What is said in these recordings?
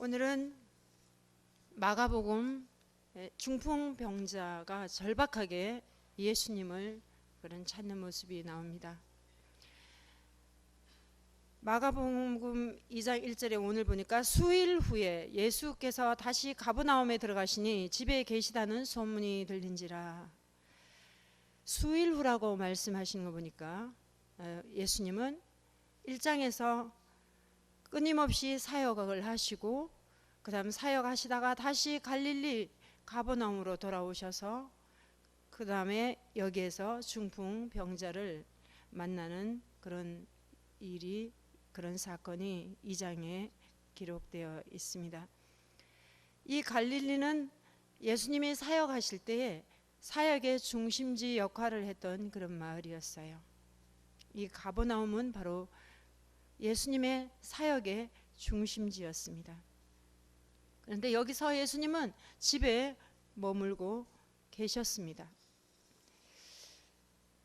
오늘은 마가복음 중풍병자가 절박하게 예수님을 그런 찾는 모습이 나옵니다. 마가복음 2장 1절에 오늘 보니까 수일 후에 예수께서 다시 가버나움에 들어가시니 집에 계시다는 소문이 들린지라. 수일 후라고 말씀하시는 거 보니까 예수님은 1장에서 끊임없이 사역을 하시고 그 다음 사역하시다가 다시 갈릴리 가버나움으로 돌아오셔서 그 다음에 여기에서 중풍병자를 만나는 그런 일이, 그런 사건이 2장에 기록되어 있습니다. 이 갈릴리는 예수님이 사역하실 때에 사역의 중심지 역할을 했던 그런 마을이었어요. 이 가버나움은 바로 예수님의 사역의 중심지였습니다. 그런데 여기서 예수님은 집에 머물고 계셨습니다.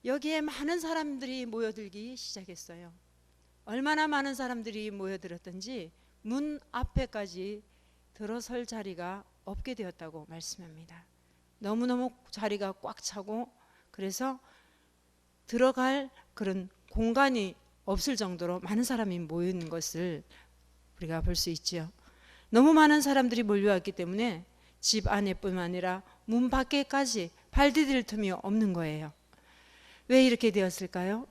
여기에 많은 사람들이 모여들기 시작했어요. 얼마나 많은 사람들이 모여들었던지 문 앞에까지 들어설 자리가 없게 되었다고 말씀합니다. 너무너무 자리가 꽉 차고 그래서 들어갈 그런 공간이 없을 정도로 많은 사람이 모이는 것을 우리가 볼 수 있죠. 너무 많은 사람들이 몰려왔기 때문에 집 안에뿐만 아니라 문 밖에까지 발 디딜 틈이 없는 거예요. 왜 이렇게 되었을까요?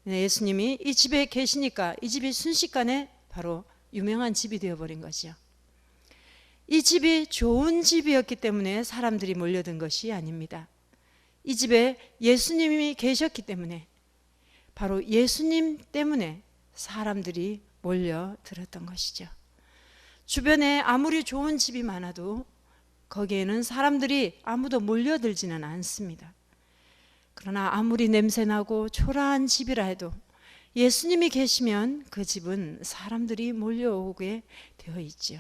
예수님이 이 집에 계시니까 이 집이 순식간에 바로 유명한 집이 되어버린 거죠. 이 집이 좋은 집이었기 때문에 사람들이 몰려든 것이 아닙니다. 이 집에 예수님이 계셨기 때문에, 바로 예수님 때문에 사람들이 몰려들었던 것이죠. 주변에 아무리 좋은 집이 많아도 거기에는 사람들이 아무도 몰려들지는 않습니다. 그러나 아무리 냄새나고 초라한 집이라 해도 예수님이 계시면 그 집은 사람들이 몰려오게 되어 있죠.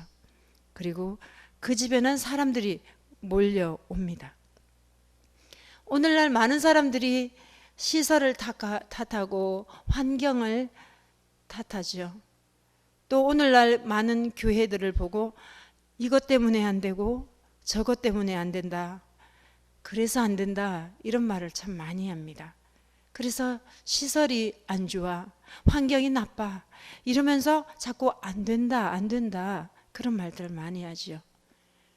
그리고 그 집에는 사람들이 몰려옵니다. 오늘날 많은 사람들이 시설을 탓하고 환경을 탓하죠. 또 오늘날 많은 교회들을 보고 이것 때문에 안 되고 저것 때문에 안 된다, 그래서 안 된다, 이런 말을 참 많이 합니다. 그래서 시설이 안 좋아, 환경이 나빠 이러면서 자꾸 안 된다 안 된다 그런 말들을 많이 하죠.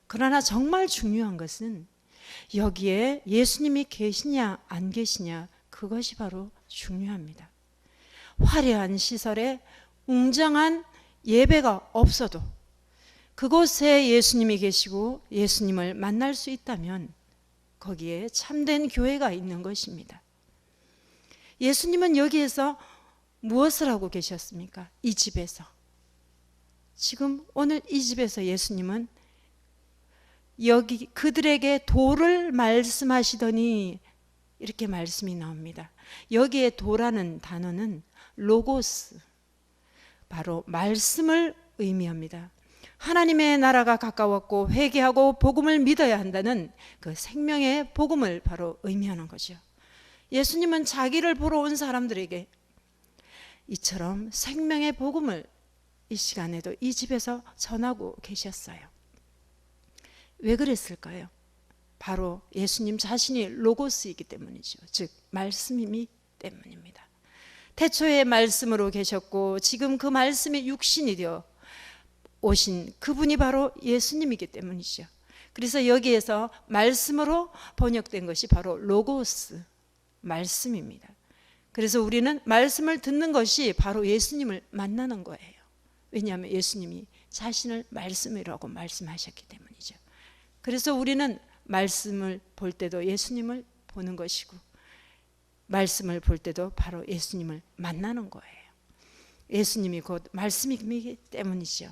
그러나 정말 중요한 것은 여기에 예수님이 계시냐 안 계시냐, 그것이 바로 중요합니다. 화려한 시설에 웅장한 예배가 없어도 그곳에 예수님이 계시고 예수님을 만날 수 있다면 거기에 참된 교회가 있는 것입니다. 예수님은 여기에서 무엇을 하고 계셨습니까? 이 집에서. 지금 오늘 이 집에서 예수님은 여기 그들에게 도를 말씀하시더니 이렇게 말씀이 나옵니다. 여기에 도라는 단어는 로고스, 바로 말씀을 의미합니다. 하나님의 나라가 가까웠고 회개하고 복음을 믿어야 한다는 그 생명의 복음을 바로 의미하는 거죠. 예수님은 자기를 보러 온 사람들에게 이처럼 생명의 복음을 이 시간에도 이 집에서 전하고 계셨어요. 왜 그랬을까요? 바로 예수님 자신이 로고스이기 때문이죠. 즉 말씀이기 때문입니다. 태초에 말씀으로 계셨고 지금 그 말씀이 육신이 되어 오신 그분이 바로 예수님이기 때문이죠. 그래서 여기에서 말씀으로 번역된 것이 바로 로고스, 말씀입니다. 그래서 우리는 말씀을 듣는 것이 바로 예수님을 만나는 거예요. 왜냐하면 예수님이 자신을 말씀이라고 말씀하셨기 때문이죠. 그래서 우리는 말씀을 볼 때도 예수님을 보는 것이고 말씀을 볼 때도 바로 예수님을 만나는 거예요. 예수님이 곧 말씀이기 때문이죠.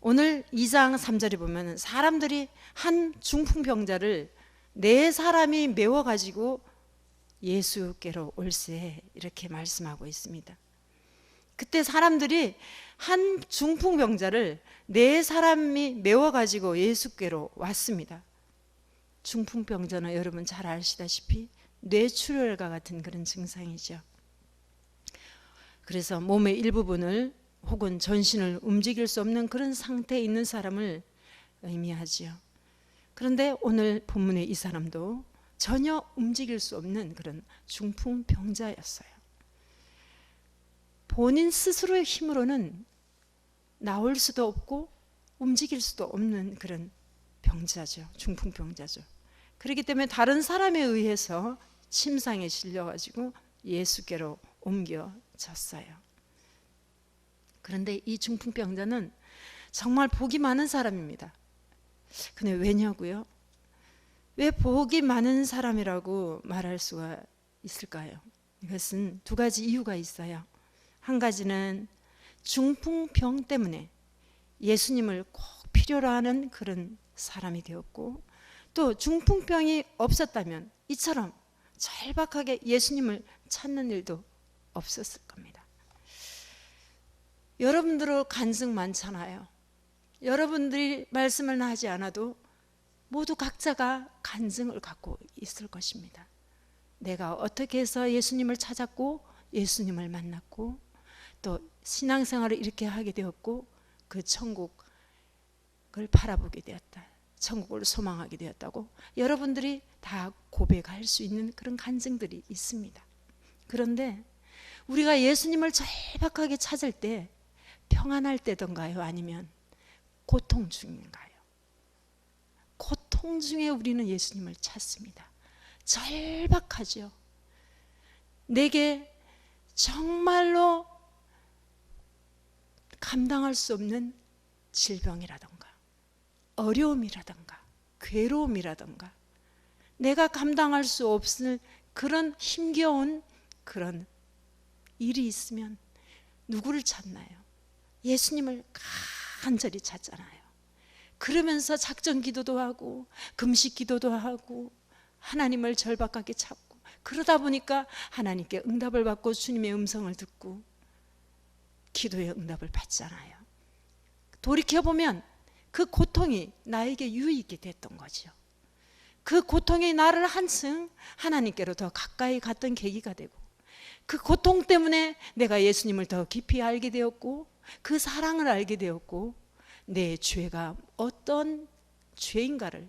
오늘 2장 3절에 보면 사람들이 한 중풍병자를 4사람이 메워가지고 예수께로 올세 이렇게 말씀하고 있습니다. 그때 사람들이 한 중풍병자를 4사람이 메워가지고 예수께로 왔습니다. 중풍병자는 여러분 잘 아시다시피 뇌출혈과 같은 그런 증상이죠. 그래서 몸의 일부분을 혹은 전신을 움직일 수 없는 그런 상태에 있는 사람을 의미하지요. 그런데 오늘 본문의 이 사람도 전혀 움직일 수 없는 그런 중풍병자였어요. 본인 스스로의 힘으로는 나올 수도 없고 움직일 수도 없는 그런 병자죠. 중풍병자죠. 그렇기 때문에 다른 사람에 의해서 침상에 실려가지고 예수께로 옮겨졌어요. 그런데 이 중풍병자는 정말 복이 많은 사람입니다. 근데 왜냐고요? 왜 복이 많은 사람이라고 말할 수가 있을까요? 이것은 두 가지 이유가 있어요. 한 가지는 중풍병 때문에 예수님을 꼭 필요로 하는 그런 사람이 되었고, 또 중풍병이 없었다면 이처럼 절박하게 예수님을 찾는 일도 없었을 겁니다. 여러분들 간증 많잖아요. 여러분들이 말씀을 하지 않아도 모두 각자가 간증을 갖고 있을 것입니다. 내가 어떻게 해서 예수님을 찾았고 예수님을 만났고 또 신앙생활을 이렇게 하게 되었고 그 천국을 바라보게 되었다. 천국을 소망하게 되었다고 여러분들이 다 고백할 수 있는 그런 간증들이 있습니다. 그런데 우리가 예수님을 절박하게 찾을 때 평안할 때던가요? 아니면 고통 중인가요? 고통 중에 우리는 예수님을 찾습니다. 절박하죠. 내게 정말로 감당할 수 없는 질병이라던가 어려움이라던가 괴로움이라던가 내가 감당할 수 없을 그런 힘겨운 그런 일이 있으면 누구를 찾나요? 예수님을 간절히 찾잖아요. 그러면서 작전 기도도 하고 금식 기도도 하고 하나님을 절박하게 찾고 그러다 보니까 하나님께 응답을 받고 주님의 음성을 듣고 기도의 응답을 받잖아요. 돌이켜보면 그 고통이 나에게 유익이 됐던 거죠. 그 고통이 나를 한층 하나님께로 더 가까이 갔던 계기가 되고 그 고통 때문에 내가 예수님을 더 깊이 알게 되었고 그 사랑을 알게 되었고 내 죄가 어떤 죄인가를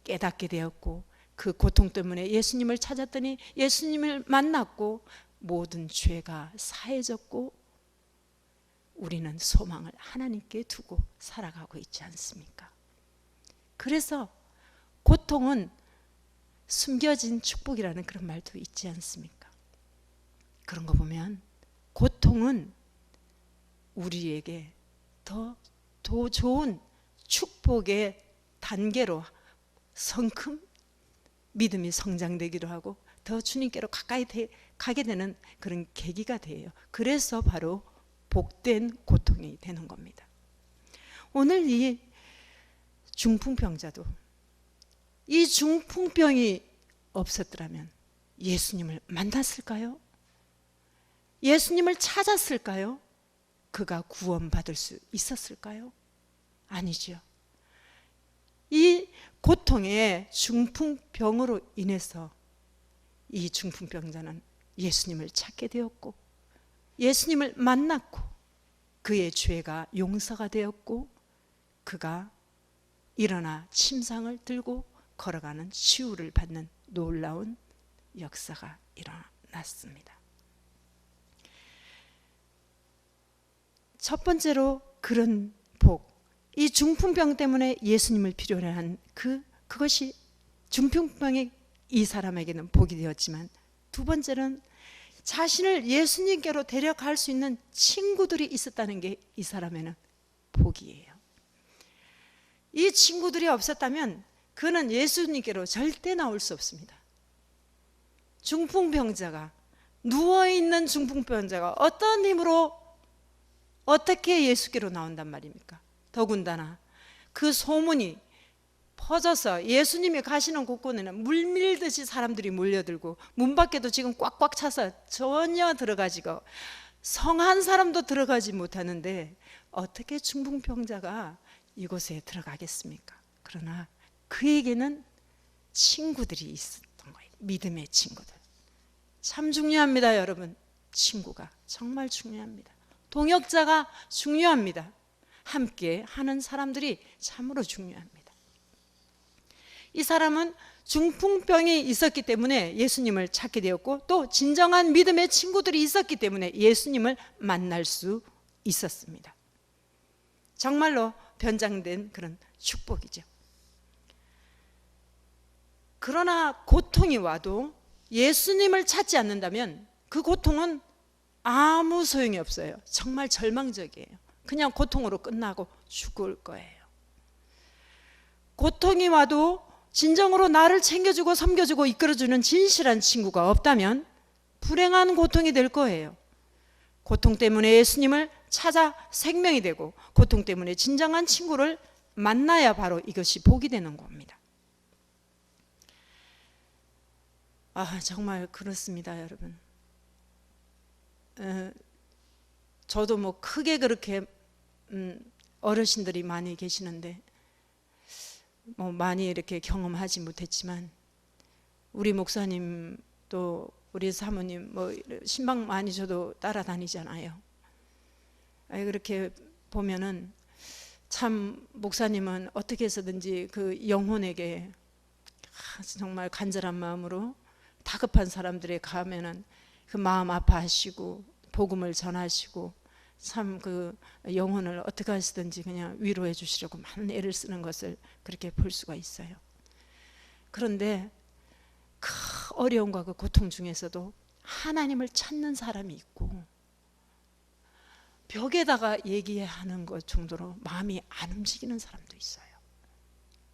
깨닫게 되었고 그 고통 때문에 예수님을 찾았더니 예수님을 만났고 모든 죄가 사해졌고 우리는 소망을 하나님께 두고 살아가고 있지 않습니까? 그래서 고통은 숨겨진 축복이라는 그런 말도 있지 않습니까? 그런 거 보면 고통은 우리에게 더 좋은 축복의 단계로 성큼 믿음이 성장되기도 하고 더 주님께로 가까이 가게 되는 그런 계기가 돼요. 그래서 바로 복된 고통이 되는 겁니다. 오늘 이 중풍병자도 이 중풍병이 없었더라면 예수님을 만났을까요? 예수님을 찾았을까요? 그가 구원받을 수 있었을까요? 아니죠. 이 고통의 중풍병으로 인해서 이 중풍병자는 예수님을 찾게 되었고 예수님을 만났고 그의 죄가 용서가 되었고 그가 일어나 침상을 들고 걸어가는 치유를 받는 놀라운 역사가 일어났습니다. 첫 번째로 그런 복, 이 중풍병 때문에 예수님을 필요로 한 그것이 중풍병의 이 사람에게는 복이 되었지만 두 번째는 자신을 예수님께로 데려갈 수 있는 친구들이 있었다는 게 이 사람에는 복이에요. 이 친구들이 없었다면 그는 예수님께로 절대 나올 수 없습니다. 중풍병자가 누워있는 중풍병자가 어떤 힘으로 어떻게 예수께로 나온단 말입니까? 더군다나 그 소문이 퍼져서 예수님이 가시는 곳곳에는 물밀듯이 사람들이 몰려들고 문 밖에도 지금 꽉꽉 차서 전혀 들어가지고 성한 사람도 들어가지 못하는데 어떻게 중풍병자가 이곳에 들어가겠습니까? 그러나 그에게는 친구들이 있었던 거예요. 믿음의 친구들. 참 중요합니다, 여러분. 친구가 정말 중요합니다. 동역자가 중요합니다. 함께 하는 사람들이 참으로 중요합니다. 이 사람은 중풍병이 있었기 때문에 예수님을 찾게 되었고, 또 진정한 믿음의 친구들이 있었기 때문에 예수님을 만날 수 있었습니다. 정말로 변장된 그런 축복이죠. 그러나 고통이 와도 예수님을 찾지 않는다면 그 고통은 아무 소용이 없어요. 정말 절망적이에요. 그냥 고통으로 끝나고 죽을 거예요. 고통이 와도 진정으로 나를 챙겨주고 섬겨주고 이끌어주는 진실한 친구가 없다면 불행한 고통이 될 거예요. 고통 때문에 예수님을 찾아 생명이 되고, 고통 때문에 진정한 친구를 만나야 바로 이것이 복이 되는 겁니다. 정말 그렇습니다, 여러분. 저도 뭐 크게 그렇게 어르신들이 많이 계시는데 뭐 많이 이렇게 경험하지 못했지만, 우리 목사님 또 우리 사모님 뭐 신방 많이 저도 따라다니잖아요. 그렇게 보면은 참 목사님은 어떻게 해서든지 그 영혼에게 정말 간절한 마음으로 다급한 사람들에 가면은 그 마음 아파하시고 복음을 전하시고, 참 그 영혼을 어떻게 하시든지 그냥 위로해 주시려고 많은 애를 쓰는 것을 그렇게 볼 수가 있어요. 그런데 그 어려움과 그 고통 중에서도 하나님을 찾는 사람이 있고, 벽에다가 얘기하는 것 정도로 마음이 안 움직이는 사람도 있어요.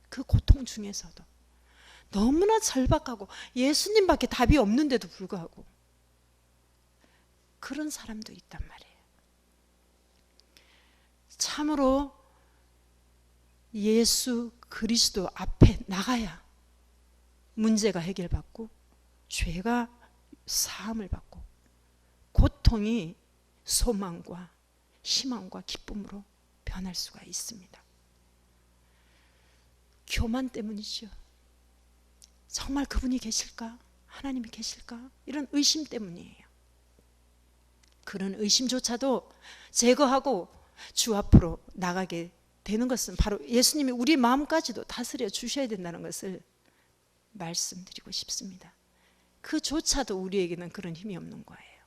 그 고통 중에서도 너무나 절박하고 예수님밖에 답이 없는데도 불구하고 그런 사람도 있단 말이에요. 참으로 예수 그리스도 앞에 나가야 문제가 해결받고, 죄가 사함을 받고, 고통이 소망과 희망과 기쁨으로 변할 수가 있습니다. 교만 때문이죠. 정말 그분이 계실까? 하나님이 계실까? 이런 의심 때문이에요. 그런 의심조차도 제거하고 주 앞으로 나가게 되는 것은 바로 예수님이 우리 마음까지도 다스려 주셔야 된다는 것을 말씀드리고 싶습니다. 그조차도 우리에게는 그런 힘이 없는 거예요.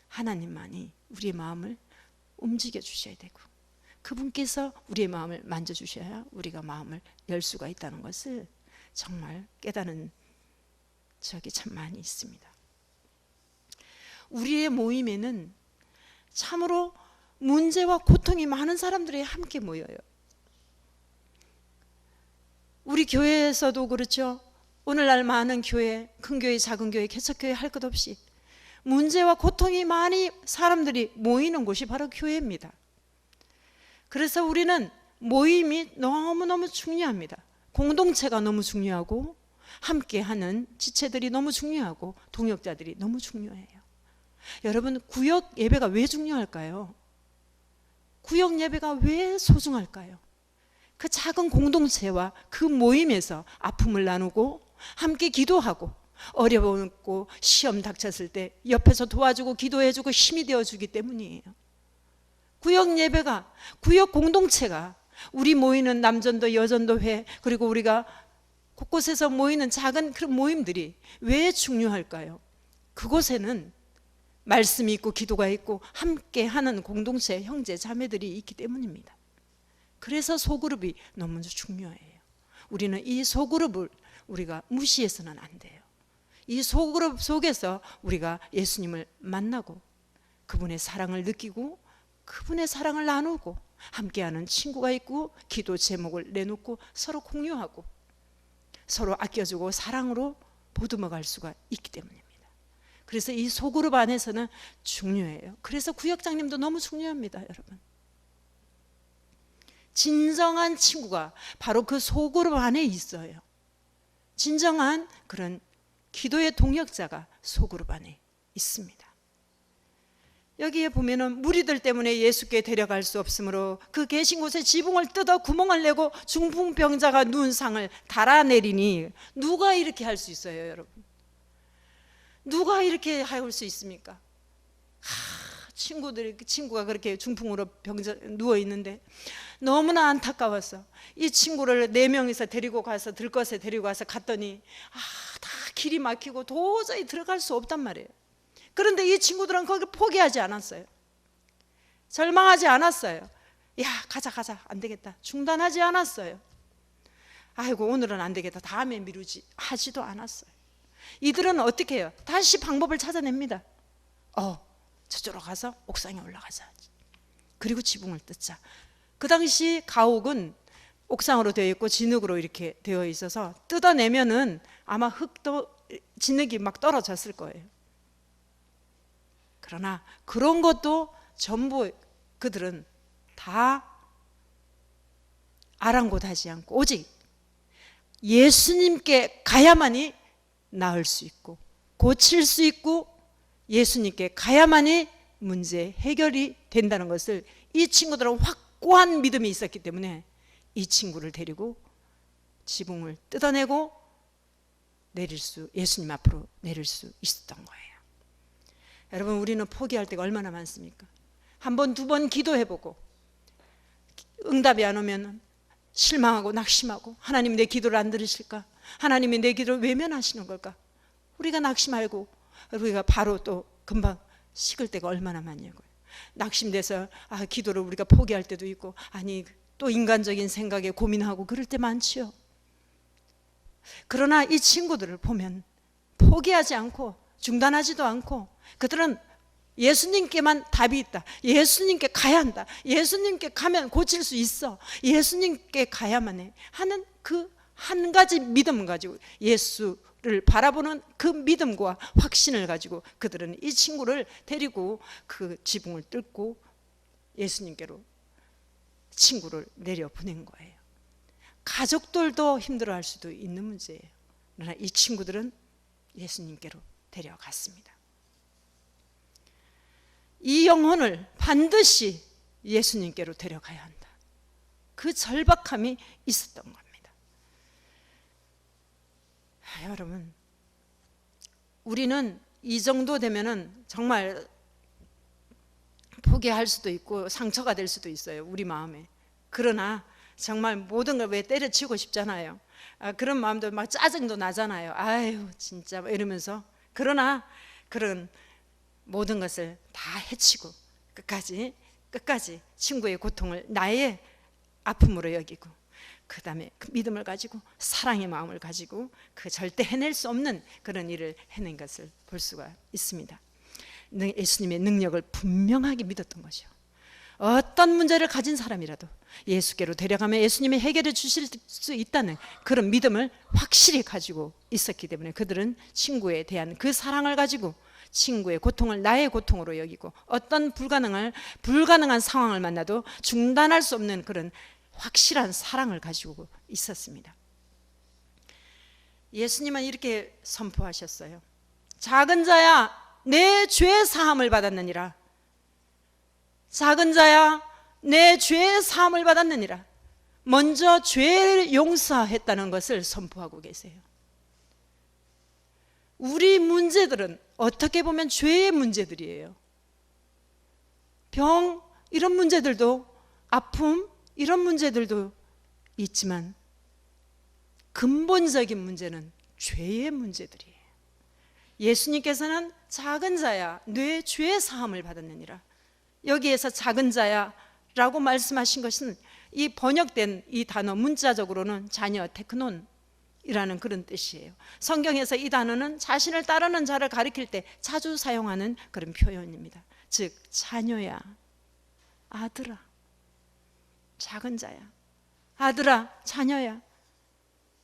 하나님만이 우리의 마음을 움직여 주셔야 되고, 그분께서 우리의 마음을 만져주셔야 우리가 마음을 열 수가 있다는 것을 정말 깨닫는 적이 참 많이 있습니다. 우리의 모임에는 참으로 문제와 고통이 많은 사람들이 함께 모여요. 우리 교회에서도 그렇죠. 오늘날 많은 교회, 큰 교회, 작은 교회, 개척교회 할 것 없이 문제와 고통이 많이 사람들이 모이는 곳이 바로 교회입니다. 그래서 우리는 모임이 너무너무 중요합니다. 공동체가 너무 중요하고, 함께하는 지체들이 너무 중요하고, 동역자들이 너무 중요해요. 여러분, 구역 예배가 왜 중요할까요? 구역 예배가 왜 소중할까요? 그 작은 공동체와 그 모임에서 아픔을 나누고 함께 기도하고, 어려웠고 시험 닥쳤을 때 옆에서 도와주고 기도해주고 힘이 되어주기 때문이에요. 구역 예배가, 구역 공동체가, 우리 모이는 남전도 여전도회, 그리고 우리가 곳곳에서 모이는 작은 그런 모임들이 왜 중요할까요? 그곳에는 말씀이 있고 기도가 있고 함께하는 공동체 형제 자매들이 있기 때문입니다. 그래서 소그룹이 너무 중요해요. 우리는 이 소그룹을 우리가 무시해서는 안 돼요. 이 소그룹 속에서 우리가 예수님을 만나고 그분의 사랑을 느끼고 그분의 사랑을 나누고 함께하는 친구가 있고, 기도 제목을 내놓고 서로 공유하고 서로 아껴주고 사랑으로 보듬어갈 수가 있기 때문입니다. 그래서 이 소그룹 안에서는 중요해요. 그래서 구역장님도 너무 중요합니다, 여러분. 진정한 친구가 바로 그 소그룹 안에 있어요. 진정한 그런 기도의 동역자가 소그룹 안에 있습니다. 여기에 보면은 무리들 때문에 예수께 데려갈 수 없으므로 그 계신 곳에 지붕을 뜯어 구멍을 내고 중풍병자가 누운 상을 달아내리니, 누가 이렇게 할 수 있어요, 여러분? 누가 이렇게 할 수 있습니까? 친구가 그렇게 중풍으로 누워 있는데 너무나 안타까웠어. 이 친구를 4명이서 데리고 가서 들것에 데리고 가서 갔더니 다 길이 막히고 도저히 들어갈 수 없단 말이에요. 그런데 이 친구들은 거기를 포기하지 않았어요. 절망하지 않았어요. 야, 가자, 안 되겠다. 중단하지 않았어요. 아이고, 오늘은 안 되겠다, 다음에 미루지 하지도 않았어요. 이들은 어떻게 해요? 다시 방법을 찾아냅니다. 저쪽으로 가서 옥상에 올라가자. 그리고 지붕을 뜯자. 그 당시 가옥은 옥상으로 되어 있고 진흙으로 이렇게 되어 있어서 뜯어내면은 아마 흙도 진흙이 막 떨어졌을 거예요. 그러나 그런 것도 전부 그들은 다 아랑곳하지 않고 오직 예수님께 가야만이 나을 수 있고 고칠 수 있고 예수님께 가야만이 문제 해결이 된다는 것을 이 친구들은 확고한 믿음이 있었기 때문에 이 친구를 데리고 지붕을 뜯어내고 예수님 앞으로 내릴 수 있었던 거예요. 여러분, 우리는 포기할 때가 얼마나 많습니까? 1번, 2번 기도해보고 응답이 안 오면 실망하고 낙심하고, 하나님 내 기도를 안 들으실까? 하나님이 내 기도를 외면하시는 걸까? 우리가 낙심하고 우리가 바로 또 금방 식을 때가 얼마나 많냐고요. 낙심돼서 기도를 우리가 포기할 때도 있고, 아니 또 인간적인 생각에 고민하고 그럴 때 많지요. 그러나 이 친구들을 보면 포기하지 않고 중단하지도 않고 그들은 예수님께만 답이 있다. 예수님께 가야 한다. 예수님께 가면 고칠 수 있어. 예수님께 가야만 해 하는 그 한 가지 믿음 가지고, 예수를 바라보는 그 믿음과 확신을 가지고 그들은 이 친구를 데리고 그 지붕을 뚫고 예수님께로 친구를 내려보낸 거예요. 가족들도 힘들어할 수도 있는 문제예요. 그러나 이 친구들은 예수님께로 데려갔습니다. 이 영혼을 반드시 예수님께로 데려가야 한다. 그 절박함이 있었던 겁니다. 여러분, 우리는 이 정도 되면은 정말 포기할 수도 있고 상처가 될 수도 있어요, 우리 마음에. 그러나 정말 모든 걸 왜 때려치고 싶잖아요. 그런 마음도 막 짜증도 나잖아요. 아유 진짜 이러면서. 그러나 그런 모든 것을 다 해치고 끝까지 친구의 고통을 나의 아픔으로 여기고, 그 다음에 그 믿음을 가지고 사랑의 마음을 가지고 그 절대 해낼 수 없는 그런 일을 해낸 것을 볼 수가 있습니다. 예수님의 능력을 분명하게 믿었던 거죠. 어떤 문제를 가진 사람이라도 예수께로 데려가면 예수님이 해결해 주실 수 있다는 그런 믿음을 확실히 가지고 있었기 때문에 그들은 친구에 대한 그 사랑을 가지고 친구의 고통을 나의 고통으로 여기고, 어떤 불가능한 상황을 만나도 중단할 수 없는 그런 확실한 사랑을 가지고 있었습니다. 예수님은 이렇게 선포하셨어요. 작은 자야, 내 죄 사함을 받았느니라. 작은 자야, 내 죄 사함을 받았느니라. 먼저 죄를 용서했다는 것을 선포하고 계세요. 우리 문제들은 어떻게 보면 죄의 문제들이에요. 병, 이런 문제들도, 아픔, 이런 문제들도 있지만 근본적인 문제는 죄의 문제들이에요. 예수님께서는 작은 자야, 내 죄 사함을 받았느니라. 여기에서 작은 자야 라고 말씀하신 것은 이 번역된 이 단어 문자적으로는 자녀, 테크논이라는 그런 뜻이에요. 성경에서 이 단어는 자신을 따르는 자를 가리킬 때 자주 사용하는 그런 표현입니다. 즉 자녀야, 아들아, 작은 자야, 아들아, 자녀야,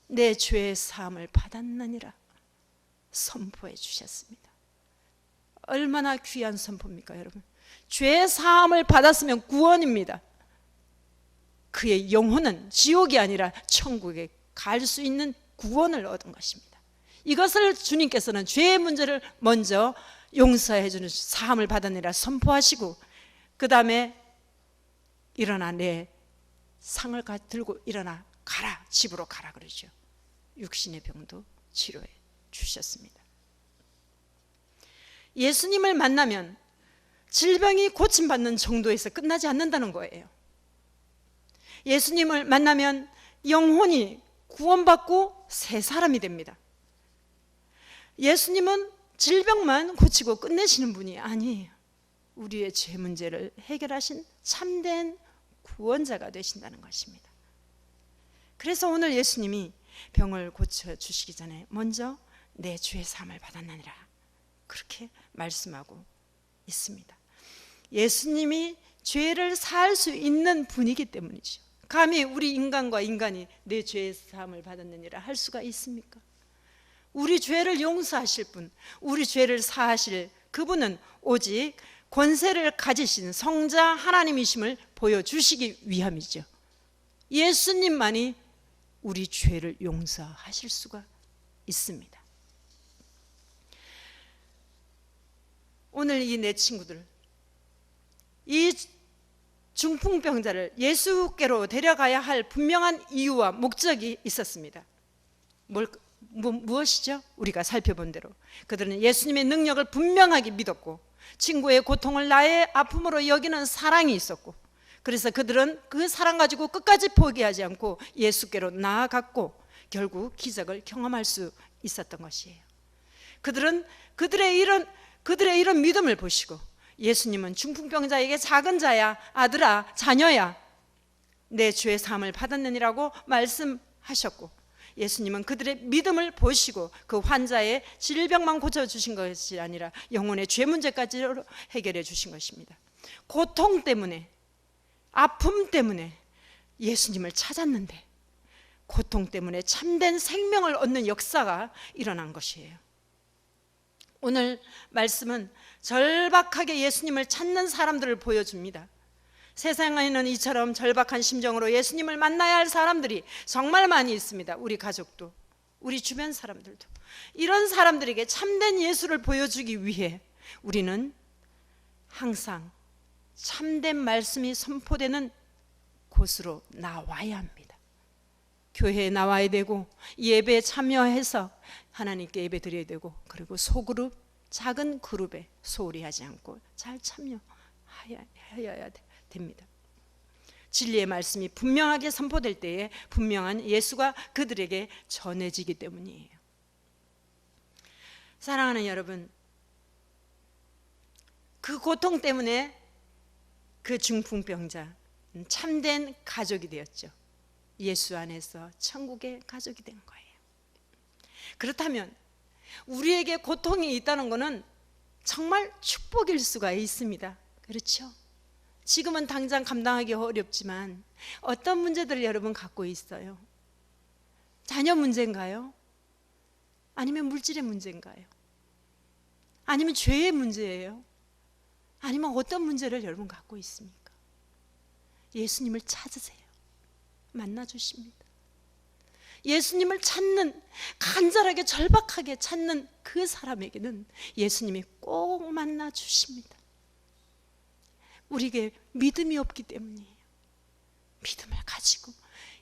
내 죄의 사함을 받았느니라 선포해 주셨습니다. 얼마나 귀한 선포입니까, 여러분? 죄 사함을 받았으면 구원입니다. 그의 영혼은 지옥이 아니라 천국에 갈 수 있는 구원을 얻은 것입니다. 이것을 주님께서는 죄의 문제를 먼저 용서해 주는 사함을 받았느니라 선포하시고, 그 다음에 일어나 내 상을 들고 일어나 가라, 집으로 가라 그러죠. 육신의 병도 치료해 주셨습니다. 예수님을 만나면 질병이 고침받는 정도에서 끝나지 않는다는 거예요. 예수님을 만나면 영혼이 구원받고 새 사람이 됩니다. 예수님은 질병만 고치고 끝내시는 분이 아니에요. 우리의 죄 문제를 해결하신 참된 구원자가 되신다는 것입니다. 그래서 오늘 예수님이 병을 고쳐주시기 전에 먼저 내 죄 사함을 받았느니라 그렇게 말씀하고 있습니다. 예수님이 죄를 사할 수 있는 분이기 때문이죠. 감히 우리 인간과 인간이 내 죄 사함을 받았느니라 할 수가 있습니까? 우리 죄를 용서하실 분, 우리 죄를 사하실 그분은 오직 권세를 가지신 성자 하나님이심을 보여주시기 위함이죠. 예수님만이 우리 죄를 용서하실 수가 있습니다. 오늘 이 내 친구들, 이 중풍병자를 예수께로 데려가야 할 분명한 이유와 목적이 있었습니다. 무엇이죠? 우리가 살펴본 대로 그들은 예수님의 능력을 분명하게 믿었고 친구의 고통을 나의 아픔으로 여기는 사랑이 있었고, 그래서 그들은 그 사랑 가지고 끝까지 포기하지 않고 예수께로 나아갔고 결국 기적을 경험할 수 있었던 것이에요. 그들은 그들의 이런 믿음을 보시고 예수님은 중풍병자에게 작은 자야, 아들아, 자녀야, 내 죄 사함을 받았느니라고 말씀하셨고, 예수님은 그들의 믿음을 보시고 그 환자의 질병만 고쳐주신 것이 아니라 영혼의 죄 문제까지 해결해 주신 것입니다. 고통 때문에, 아픔 때문에 예수님을 찾았는데 고통 때문에 참된 생명을 얻는 역사가 일어난 것이에요. 오늘 말씀은 절박하게 예수님을 찾는 사람들을 보여줍니다. 세상에는 이처럼 절박한 심정으로 예수님을 만나야 할 사람들이 정말 많이 있습니다. 우리 가족도, 우리 주변 사람들도. 이런 사람들에게 참된 예수를 보여주기 위해 우리는 항상 참된 말씀이 선포되는 곳으로 나와야 합니다. 교회에 나와야 되고 예배에 참여해서 하나님께 예배 드려야 되고, 그리고 소그룹, 작은 그룹에 소홀히 하지 않고 잘 참여해야 됩니다. 진리의 말씀이 분명하게 선포될 때에 분명한 예수가 그들에게 전해지기 때문이에요. 사랑하는 여러분, 그 고통 때문에 그 중풍병자 참된 가족이 되었죠. 예수 안에서 천국의 가족이 된 거예요. 그렇다면 우리에게 고통이 있다는 것은 정말 축복일 수가 있습니다. 그렇죠? 지금은 당장 감당하기 어렵지만 어떤 문제들을 여러분 갖고 있어요? 자녀 문제인가요? 아니면 물질의 문제인가요? 아니면 죄의 문제예요? 아니면 어떤 문제를 여러분 갖고 있습니까? 예수님을 찾으세요. 만나 주십니다. 예수님을 찾는, 간절하게 절박하게 찾는 그 사람에게는 예수님이 꼭 만나 주십니다. 우리에게 믿음이 없기 때문이에요. 믿음을 가지고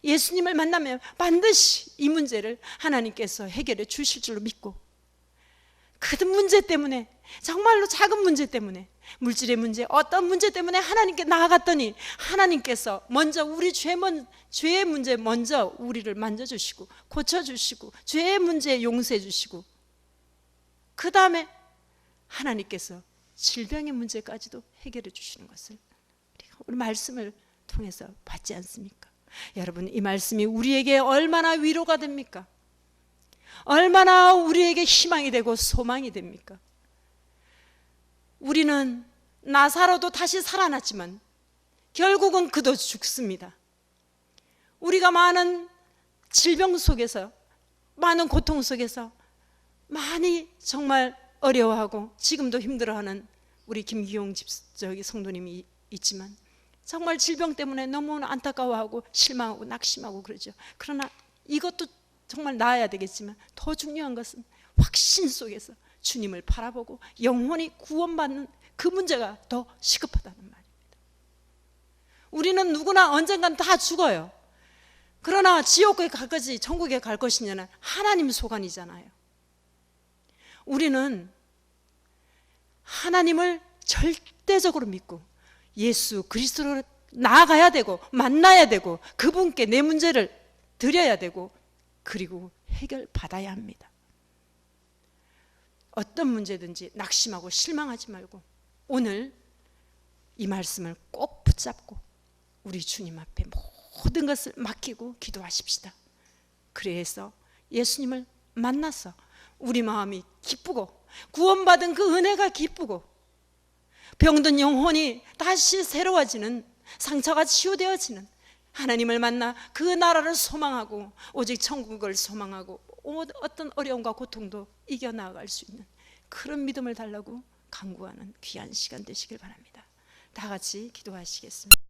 예수님을 만나면 반드시 이 문제를 하나님께서 해결해 주실 줄로 믿고, 그 문제 때문에, 정말로 작은 문제 때문에, 물질의 문제, 어떤 문제 때문에 하나님께 나아갔더니 하나님께서 먼저 우리 죄의 문제 먼저 우리를 만져주시고 고쳐주시고 죄의 문제 용서해 주시고, 그 다음에 하나님께서 질병의 문제까지도 해결해 주시는 것을 우리 말씀을 통해서 봤지 않습니까? 여러분, 이 말씀이 우리에게 얼마나 위로가 됩니까? 얼마나 우리에게 희망이 되고 소망이 됩니까? 우리는 나사로도 다시 살아났지만 결국은 그도 죽습니다. 우리가 많은 질병 속에서, 많은 고통 속에서 많이 정말 어려워하고 지금도 힘들어하는 우리 김기용 성도님이 있지만 정말 질병 때문에 너무 안타까워하고 실망하고 낙심하고 그러죠. 그러나 이것도 정말 나아야 되겠지만 더 중요한 것은 확신 속에서 주님을 바라보고 영혼이 구원받는 그 문제가 더 시급하다는 말입니다. 우리는 누구나 언젠간 다 죽어요. 그러나 지옥에 갈 것이 천국에 갈 것이냐는 하나님 소관이잖아요. 우리는 하나님을 절대적으로 믿고 예수 그리스도로 나아가야 되고 만나야 되고 그분께 내 문제를 드려야 되고 그리고 해결받아야 합니다. 어떤 문제든지 낙심하고 실망하지 말고 오늘 이 말씀을 꼭 붙잡고 우리 주님 앞에 모든 것을 맡기고 기도하십시다. 그래서 예수님을 만나서 우리 마음이 기쁘고 구원받은 그 은혜가 기쁘고 병든 영혼이 다시 새로워지는, 상처가 치유되어지는 하나님을 만나 그 나라를 소망하고 오직 천국을 소망하고 어떤 어려움과 고통도 이겨나갈 수 있는 그런 믿음을 달라고 간구하는 귀한 시간 되시길 바랍니다. 다 같이 기도하시겠습니다.